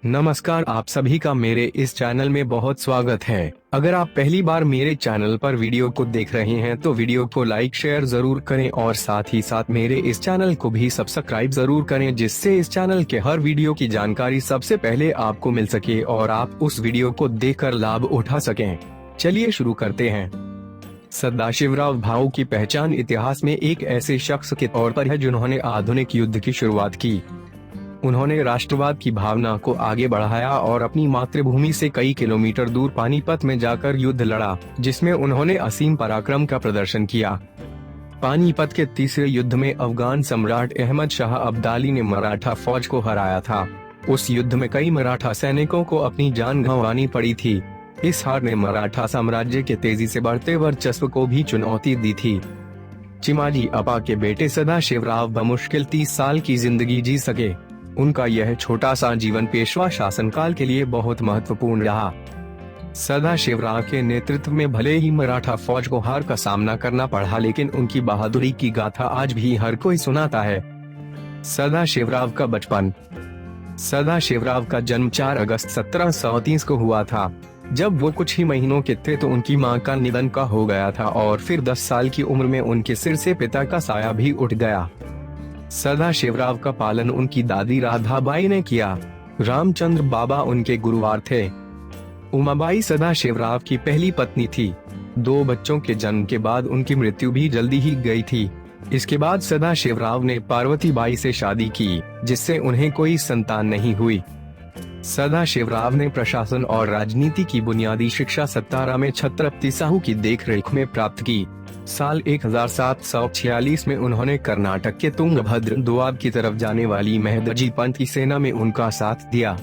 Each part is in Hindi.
नमस्कार, आप सभी का मेरे इस चैनल में बहुत स्वागत है। अगर आप पहली बार मेरे चैनल पर वीडियो को देख रहे हैं तो वीडियो को लाइक शेयर जरूर करें और साथ ही साथ मेरे इस चैनल को भी सब्सक्राइब जरूर करें, जिससे इस चैनल के हर वीडियो की जानकारी सबसे पहले आपको मिल सके और आप उस वीडियो को देखकर लाभ उठा सकें। चलिए शुरू करते हैं। सदाशिवराव भाऊ की पहचान इतिहास में एक ऐसे शख्स के तौर पर है जिन्होंने आधुनिक युद्ध की शुरुआत की। उन्होंने राष्ट्रवाद की भावना को आगे बढ़ाया और अपनी मातृभूमि से कई किलोमीटर दूर पानीपत में जाकर युद्ध लड़ा, जिसमें उन्होंने असीम पराक्रम का प्रदर्शन किया। पानीपत के तीसरे युद्ध में अफगान सम्राट अहमद शाह अब्दाली ने मराठा फौज को हराया था। उस युद्ध में कई मराठा सैनिकों को अपनी जान गंवानी पड़ी थी। इस हार ने मराठा साम्राज्य के तेजी से बढ़ते वर्चस्व को भी चुनौती दी थी। चिमाजी अपा के बेटे सदाशिवराव बमुश्किल 30 साल की जिंदगी जी सके। उनका यह छोटा सा जीवन पेशवा शासनकाल के लिए बहुत महत्वपूर्ण रहा। सदाशिवराव के नेतृत्व में भले ही मराठा फौज को हार का सामना करना पड़ा, लेकिन उनकी बहादुरी की गाथा आज भी हर कोई सुनाता है। सदाशिवराव का बचपन। सदाशिवराव का जन्म 4 अगस्त 1730 को हुआ था। जब वो कुछ ही महीनों के थे तो उनकी मां का निधन का हो गया था और फिर 10 साल की उम्र में उनके सिर से पिता का साया भी उठ गया। सदाशिवराव का पालन उनकी दादी राधाबाई ने किया। रामचंद्र बाबा उनके गुरुवार थे। उमाबाई सदाशिवराव की पहली पत्नी थी। 2 बच्चों के जन्म के बाद उनकी मृत्यु भी जल्दी ही गई थी। इसके बाद सदाशिवराव ने पार्वतीबाई से शादी की, जिससे उन्हें कोई संतान नहीं हुई। सदाशिवराव ने प्रशासन और राजनीति की बुनियादी शिक्षा सतारा में छत्रपति साहू की देखरेख में प्राप्त की। साल 1746 में उन्होंने कर्नाटक के तुंगभद्र दोआब की तरफ जाने वाली महदजी पंथ की सेना में उनका साथ दिया।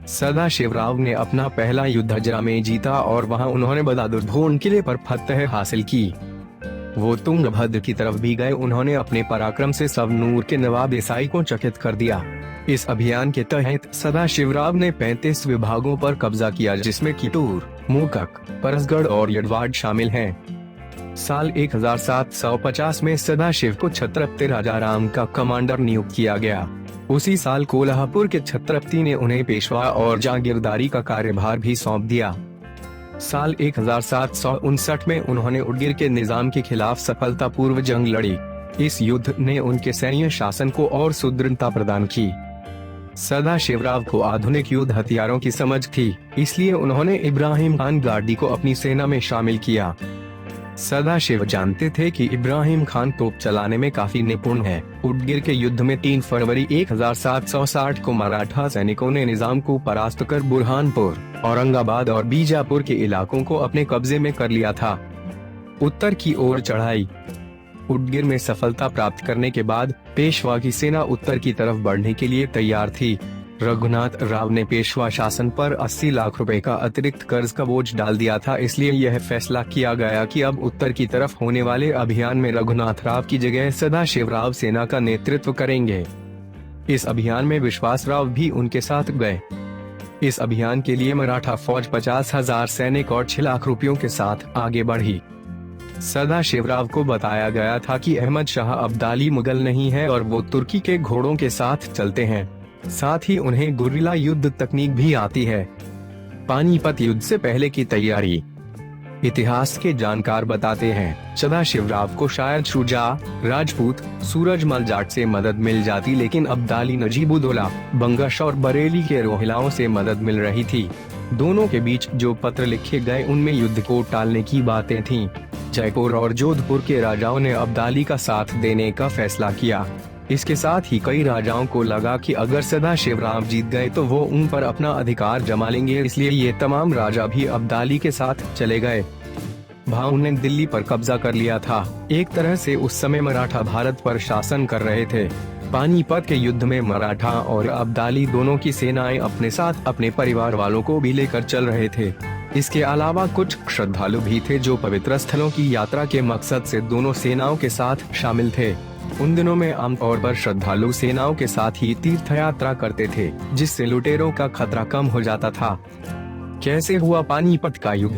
सदाशिवराव ने अपना पहला युद्ध हजरा में जीता और वहां उन्होंने बहादुर किले पर फतह हासिल की। वो तुंगभद्र की तरफ भी गए। उन्होंने अपने पराक्रम से सवनूर के नवाब ईसाई को चकित कर दिया। इस अभियान के तहत सदाशिवराव ने 35 विभागों पर कब्जा किया, जिसमें किटूर, मूकक, परसगढ़ और यडवाड़ शामिल हैं। साल 1750 में सदाशिव को छत्रपति राजाराम का कमांडर नियुक्त किया गया। उसी साल कोल्हापुर के छत्रपति ने उन्हें पेशवा और जागीरदारी का कार्यभार भी सौंप दिया। साल 1759 में उन्होंने उदगिर के निजाम के खिलाफ सफलतापूर्वक जंग लड़ी। इस युद्ध ने उनके सैन्य शासन को और सुदृढ़ता प्रदान की। सदाशिवराव को आधुनिक युद्ध हथियारों की समझ थी, इसलिए उन्होंने इब्राहिम खान गार्डी को अपनी सेना में शामिल किया। सदाशिव जानते थे कि इब्राहिम खान तोप चलाने में काफी निपुण है। उदगिर के युद्ध में 3 फरवरी 1760 को मराठा सैनिकों ने निजाम को परास्त कर बुरहानपुर, औरंगाबाद और बीजापुर के इलाकों को अपने कब्जे में कर लिया था। उत्तर की ओर चढ़ाई। उदगिर में सफलता प्राप्त करने के बाद पेशवा की सेना उत्तर की तरफ बढ़ने के लिए तैयार थी। रघुनाथ राव ने पेशवा शासन पर 80 लाख रुपए का अतिरिक्त कर्ज का बोझ डाल दिया था, इसलिए यह फैसला किया गया कि अब उत्तर की तरफ होने वाले अभियान में रघुनाथ राव की जगह सदाशिवराव सेना का नेतृत्व करेंगे। इस अभियान में विश्वासराव भी उनके साथ गए। इस अभियान के लिए मराठा फौज 50,000 सैनिक और 6 लाख रुपयों के साथ आगे बढ़ी। सदाशिवराव को बताया गया था कि अहमद शाह अब्दाली मुगल नहीं है और वो तुर्की के घोड़ों के साथ चलते हैं। साथ ही उन्हें गुर्रिला युद्ध तकनीक भी आती है। पानीपत युद्ध से पहले की तैयारी। इतिहास के जानकार बताते हैं सदाशिवराव को शायद शुजा, राजपूत, सूरजमल जाट से मदद मिल जाती, लेकिन अब्दाली, नजीबुद्दौला, बंगश और बरेली के रोहिलाओं से मदद मिल रही थी। दोनों के बीच जो पत्र लिखे गए उनमें युद्ध को टालने की बातें थीं। जयपुर और जोधपुर के राजाओं ने अब्दाली का साथ देने का फैसला किया। इसके साथ ही कई राजाओं को लगा कि अगर सदाशिवराव जीत गए तो वो उन पर अपना अधिकार जमा लेंगे, इसलिए ये तमाम राजा भी अब्दाली के साथ चले गए। भाऊ ने दिल्ली पर कब्जा कर लिया था। एक तरह से उस समय मराठा भारत पर शासन कर रहे थे। पानीपत के युद्ध में मराठा और अब्दाली दोनों की सेनाएं अपने साथ अपने परिवार वालों को भी लेकर चल रहे थे। इसके अलावा कुछ श्रद्धालु भी थे जो पवित्र स्थलों की यात्रा के मकसद से दोनों सेनाओं के साथ शामिल थे। उन दिनों में आमतौर पर श्रद्धालु सेनाओं के साथ ही तीर्थ यात्रा करते थे, जिससे लुटेरों का खतरा कम हो जाता था। कैसे हुआ पानीपत का युद्ध?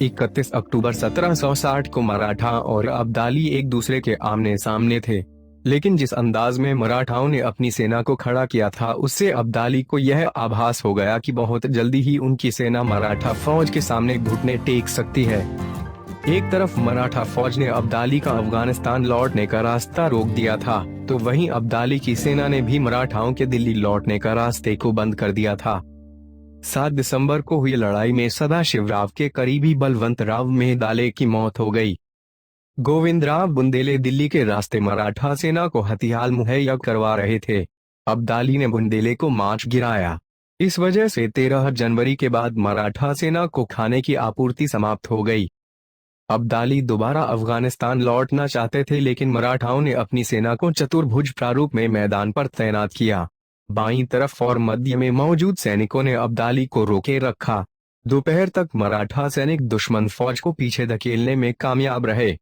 31 अक्टूबर 1760 को मराठा और अब्दाली एक दूसरे के आमने सामने थे। लेकिन जिस अंदाज में मराठाओं ने अपनी सेना को खड़ा किया था, उससे अब्दाली को यह आभास हो गया कि बहुत जल्दी ही उनकी सेना मराठा फौज के सामने घुटने टेक सकती है। एक तरफ मराठा फौज ने अब्दाली का अफगानिस्तान लौटने का रास्ता रोक दिया था, तो वहीं अब्दाली की सेना ने भी मराठाओं के दिल्ली लौटने का रास्ते को बंद कर दिया था। 7 दिसंबर को हुई लड़ाई में सदाशिवराव के करीबी बलवंतराव मेहदाले की मौत हो गई। गोविंदराव बुंदेले दिल्ली के रास्ते मराठा सेना को हथियार मुहैया करवा रहे थे। अब्दाली ने बुंदेले को मार्च गिराया। इस वजह से 13 जनवरी के बाद मराठा सेना को खाने की आपूर्ति समाप्त हो गई। अब्दाली दोबारा अफगानिस्तान लौटना चाहते थे, लेकिन मराठाओं ने अपनी सेना को चतुर्भुज प्रारूप में मैदान पर तैनात किया। बाईं तरफ और मध्य में मौजूद सैनिकों ने अब्दाली को रोके रखा। दोपहर तक मराठा सैनिक दुश्मन फौज को पीछे धकेलने में कामयाब रहे,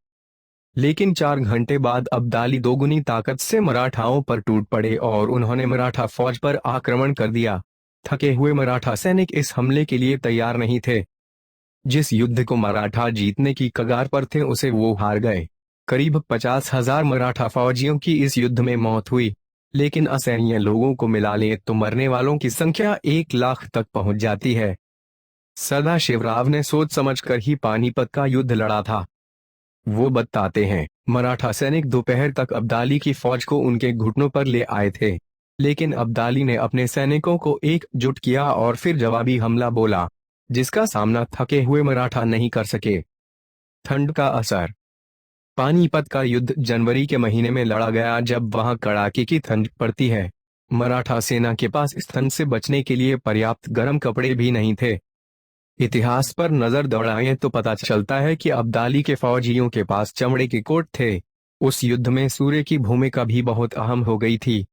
लेकिन 4 घंटे बाद अब्दाली दोगुनी ताकत से मराठाओं पर टूट पड़े और उन्होंने मराठा फौज पर आक्रमण कर दिया। थके हुए मराठा सैनिक इस हमले के लिए तैयार नहीं थे। जिस युद्ध को मराठा जीतने की कगार पर थे, उसे वो हार गए। करीब 50,000 मराठा फौजियों की इस युद्ध में मौत हुई, लेकिन असैन्य लोगों को मिला लें तो मरने वालों की संख्या 1 लाख तक पहुंच जाती है। सदाशिवराव ने सोच समझकर ही पानीपत का युद्ध लड़ा था। वो बताते हैं, मराठा सैनिक दोपहर तक अब्दाली की फौज को उनके घुटनों पर ले आए थे, लेकिन अब्दाली ने अपने सैनिकों को एकजुट किया और फिर जवाबी हमला बोला, जिसका सामना थके हुए मराठा नहीं कर सके। ठंड का असर। पानीपत का युद्ध जनवरी के महीने में लड़ा गया, जब वहां कड़ाके की ठंड पड़ती है। मराठा सेना के पास इस ठंड से बचने के लिए पर्याप्त गर्म कपड़े भी नहीं थे। इतिहास पर नजर दौड़ाएं तो पता चलता है कि अब्दाली के फौजियों के पास चमड़े के कोट थे। उस युद्ध में सूर्य की भूमिका भी बहुत अहम हो गई थी।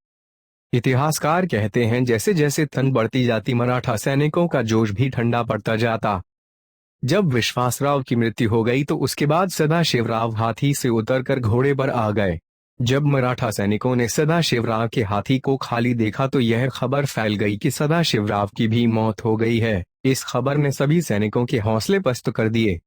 इतिहासकार कहते हैं, जैसे जैसे ठंड बढ़ती जाती, मराठा सैनिकों का जोश भी ठंडा पड़ता जाता। जब विश्वासराव की मृत्यु हो गई तो उसके बाद सदाशिवराव हाथी से उतरकर घोड़े पर आ गए। जब मराठा सैनिकों ने सदाशिवराव के हाथी को खाली देखा तो यह खबर फैल गई कि सदाशिवराव की भी मौत हो गई है। इस खबर ने सभी सैनिकों के हौसले पस्त कर दिए।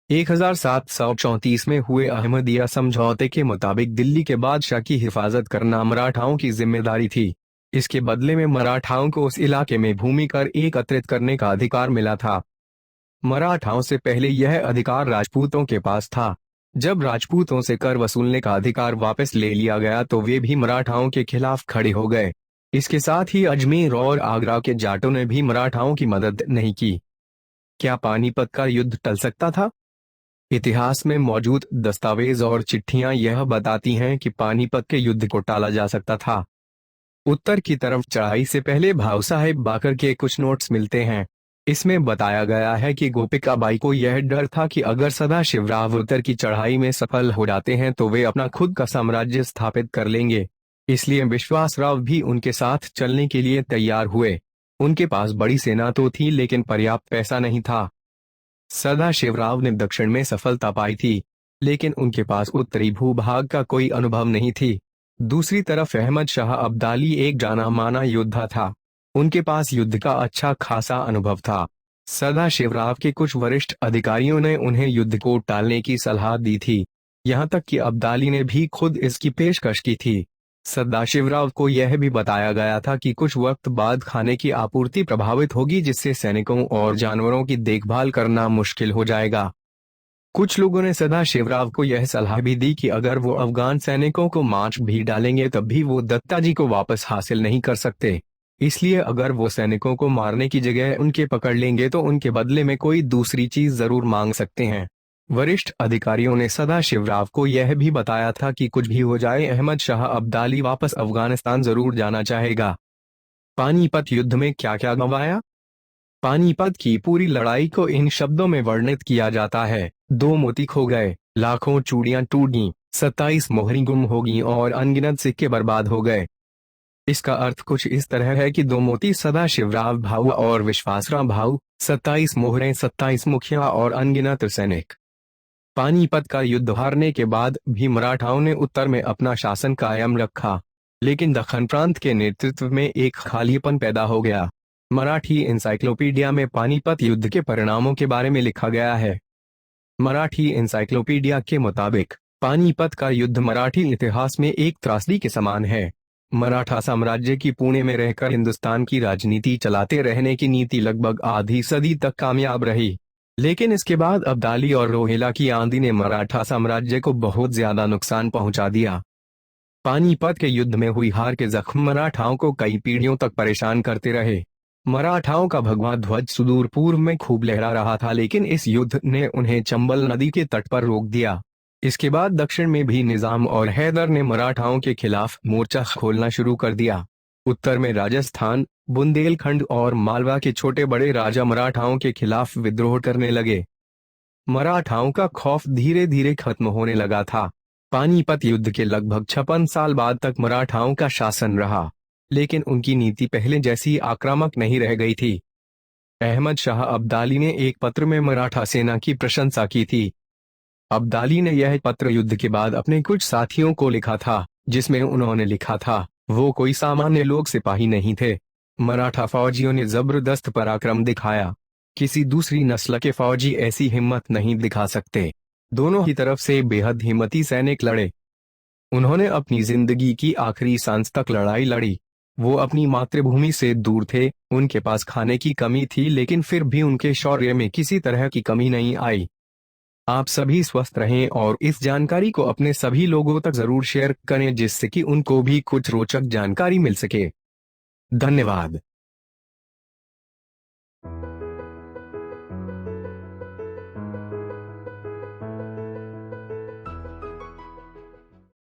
1734 में हुए अहमदिया समझौते के मुताबिक दिल्ली के बादशाह की हिफाजत करना मराठाओं की जिम्मेदारी थी। इसके बदले में मराठाओं को उस इलाके में भूमि कर एकत्रित करने का अधिकार मिला था। मराठाओं से पहले यह अधिकार राजपूतों के पास था। जब राजपूतों से कर वसूलने का अधिकार वापस ले लिया गया तो वे भी मराठाओं के खिलाफ खड़े हो गए। इसके साथ ही अजमेर और आगरा के जाटों ने भी मराठाओं की मदद नहीं की। क्या पानीपत का युद्ध टल सकता था? इतिहास में मौजूद दस्तावेज और चिट्ठियां यह बताती हैं कि पानीपत के युद्ध को टाला जा सकता था। उत्तर की तरफ चढ़ाई से पहले भाऊ साहेब बाकर के कुछ नोट्स मिलते हैं। इसमें बताया गया है कि गोपिकाबाई को यह डर था कि अगर सदाशिवराव उत्तर की चढ़ाई में सफल हो जाते हैं तो वे अपना खुद का साम्राज्य स्थापित कर लेंगे। इसलिए विश्वासराव भी उनके साथ चलने के लिए तैयार हुए। उनके पास बड़ी सेना तो थी, लेकिन पर्याप्त पैसा नहीं था। सदाशिवराव ने दक्षिण में सफलता पाई थी, लेकिन उनके पास उत्तरी भूभाग का कोई अनुभव नहीं थी। दूसरी तरफ अहमद शाह अब्दाली एक जाना माना योद्धा था। उनके पास युद्ध का अच्छा खासा अनुभव था। सदाशिवराव के कुछ वरिष्ठ अधिकारियों ने उन्हें युद्ध को टालने की सलाह दी थी। यहाँ तक कि अब्दाली ने भी खुद इसकी पेशकश की थी। सदाशिवराव को यह भी बताया गया था कि कुछ वक्त बाद खाने की आपूर्ति प्रभावित होगी, जिससे सैनिकों और जानवरों की देखभाल करना मुश्किल हो जाएगा। कुछ लोगों ने सदाशिवराव को यह सलाह भी दी कि अगर वो अफगान सैनिकों को मार भी डालेंगे तब भी वो दत्ताजी को वापस हासिल नहीं कर सकते। इसलिए अगर वो सैनिकों को मारने की जगह उनके पकड़ लेंगे तो उनके बदले में कोई दूसरी चीज जरूर मांग सकते हैं। वरिष्ठ अधिकारियों ने सदाशिवराव को यह भी बताया था कि कुछ भी हो जाए, अहमद शाह अब्दाली वापस अफगानिस्तान जरूर जाना चाहेगा। पानीपत युद्ध में क्या क्या गंवाया? पानीपत की पूरी लड़ाई को इन शब्दों में वर्णित किया जाता है। 2 मोती खो गए, लाखों चूड़ियां टूट गईं, 27 मोहरी गुम हो गईं और अनगिनत सिक्के बर्बाद हो गए। इसका अर्थ कुछ इस तरह है कि 2 मोती सदाशिवराव भाऊ और विश्वासराव भाऊ, 27 मोहरें, 27 मुखिया और अनगिनत सैनिक। पानीपत का युद्ध हारने के बाद भी मराठाओं ने उत्तर में अपना शासन कायम रखा, लेकिन दक्खन प्रांत के नेतृत्व में एक खालीपन पैदा हो गया। मराठी एनसाइक्लोपीडिया में पानीपत युद्ध के परिणामों के बारे में लिखा गया है। मराठी एनसाइक्लोपीडिया के मुताबिक पानीपत का युद्ध मराठी इतिहास में एक त्रासदी के समान है। मराठा साम्राज्य की पुणे में रहकर हिंदुस्तान की राजनीति चलाते रहने की नीति लगभग आधी सदी तक कामयाब रही, लेकिन इसके बाद अब्दाली और रोहिला की आंधी ने मराठा साम्राज्य को बहुत ज्यादा नुकसान पहुंचा दिया। पानीपत के युद्ध में हुई हार के जख्म मराठाओं को कई पीढ़ियों तक परेशान करते रहे। मराठाओं का भगवा ध्वज सुदूर पूर्व में खूब लहरा रहा था, लेकिन इस युद्ध ने उन्हें चंबल नदी के तट पर रोक दिया। इसके बाद दक्षिण में भी निजाम और हैदर ने मराठाओं के खिलाफ मोर्चा खोलना शुरू कर दिया। उत्तर में राजस्थान, बुंदेलखंड और मालवा के छोटे बड़े राजा मराठाओं के खिलाफ विद्रोह करने लगे। मराठाओं का खौफ धीरे धीरे खत्म होने लगा था। पानीपत युद्ध के लगभग 56 साल बाद तक मराठाओं का शासन रहा, लेकिन उनकी नीति पहले जैसी आक्रामक नहीं रह गई थी। अहमद शाह अब्दाली ने एक पत्र में मराठा सेना की प्रशंसा की थी। अब्दाली ने यह पत्र युद्ध के बाद अपने कुछ साथियों को लिखा था, जिसमें उन्होंने लिखा था, वो कोई सामान्य लोग सिपाही नहीं थे। मराठा फौजियों ने जबरदस्त पराक्रम दिखाया। किसी दूसरी नस्ल के फौजी ऐसी हिम्मत नहीं दिखा सकते। दोनों ही तरफ से बेहद हिम्मती सैनिक लड़े। उन्होंने अपनी जिंदगी की आखिरी सांस तक लड़ाई लड़ी। वो अपनी मातृभूमि से दूर थे, उनके पास खाने की कमी थी, लेकिन फिर भी उनके शौर्य में किसी तरह की कमी नहीं आई। आप सभी स्वस्थ रहें और इस जानकारी को अपने सभी लोगों तक जरूर शेयर करें, जिससे कि उनको भी कुछ रोचक जानकारी मिल सके। धन्यवाद।